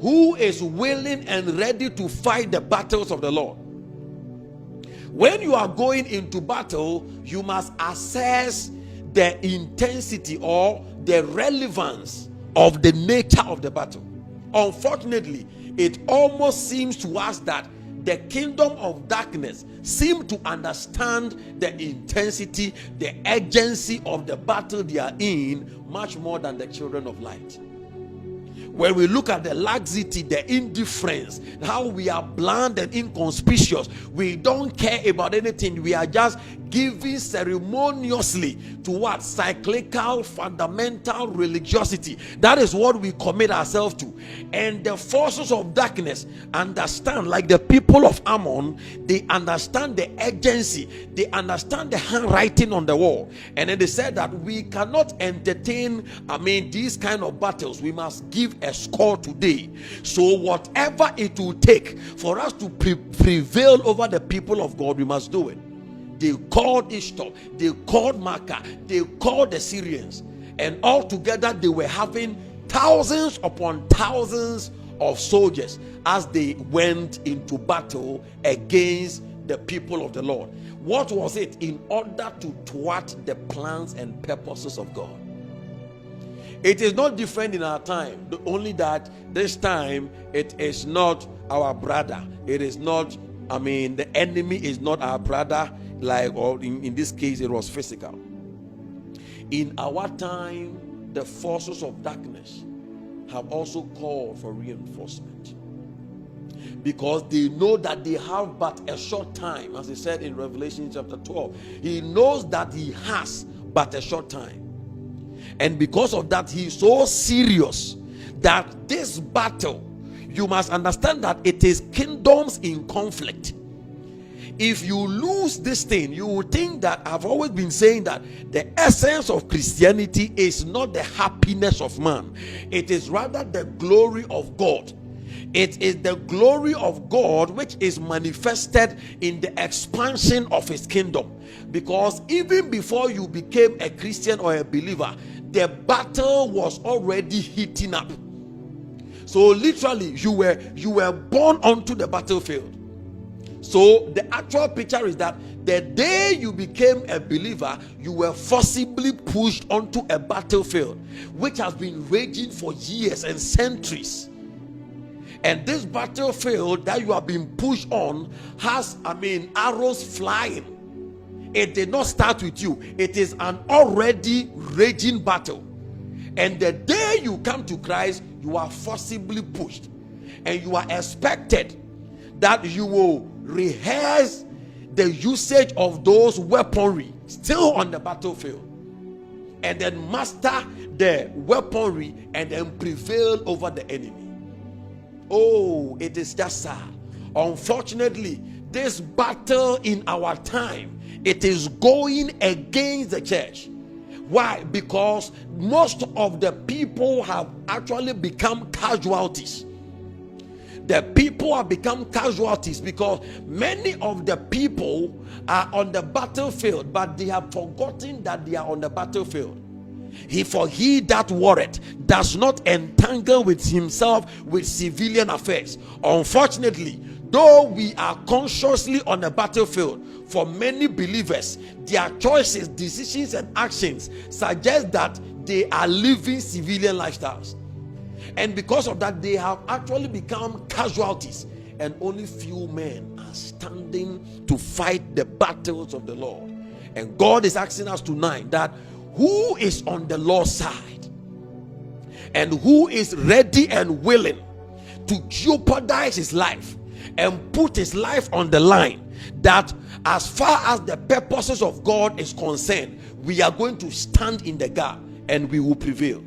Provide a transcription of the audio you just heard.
who is willing and ready to fight the battles of the Lord. When you are going into battle, you must assess the intensity or the relevance of the nature of the battle. Unfortunately, it almost seems to us that the kingdom of darkness seem to understand the intensity, the urgency of the battle they are in much more than the children of light. When we look at the laxity, the indifference, how we are bland and inconspicuous, we don't care about anything. We are just giving ceremoniously to what? Cyclical, fundamental religiosity. That is what we commit ourselves to. And the forces of darkness understand, like the people of Ammon, they understand the urgency, they understand the handwriting on the wall. And then they said that we cannot entertain, these kind of battles. We must give a score today. So whatever it will take for us to prevail over the people of God, we must do it. They called Ishtar, they called Makkah, they called the Syrians, and all together they were having thousands upon thousands of soldiers as they went into battle against the people of the Lord. What was it? In order to thwart the plans and purposes of God. It is not different in our time, only that this time it is not our brother. It is not, the enemy is not our brother, or in this case it was physical. In our time, the forces of darkness have also called for reinforcement, because they know that they have but a short time. As he said in Revelation chapter 12, he knows that he has but a short time. And because of that, he is so serious that this battle, you must understand that it is kingdoms in conflict. If you lose this thing, you will think that I've always been saying that the essence of Christianity is not the happiness of man, it is rather the glory of God. It is the glory of God which is manifested in the expansion of his kingdom. Because even before you became a Christian or a believer, the battle was already heating up. So literally you were born onto the battlefield. So the actual picture is that the day you became a believer, you were forcibly pushed onto a battlefield which has been raging for years and centuries. And this battlefield that you have been pushed on has, arrows flying. It did not start with you. It is an already raging battle. And the day you come to Christ, you are forcibly pushed. And you are expected that you will rehearse the usage of those weaponry still on the battlefield. And then master the weaponry and then prevail over the enemy. Oh, it is just sad. Unfortunately, this battle in our time, it is going against the church. Why? Because most of the people have actually become casualties. The people have become casualties because many of the people are on the battlefield, but they have forgotten that they are on the battlefield. For he that warreth does not entangle with himself with civilian affairs. Unfortunately, though we are consciously on the battlefield, for many believers, their choices, decisions, and actions suggest that they are living civilian lifestyles. And because of that, they have actually become casualties, and only few men are standing to fight the battles of the Lord. And God is asking us tonight that who is on the Lord's side and who is ready and willing to jeopardize his life and put his life on the line, that as far as the purposes of God is concerned, we are going to stand in the gap and we will prevail.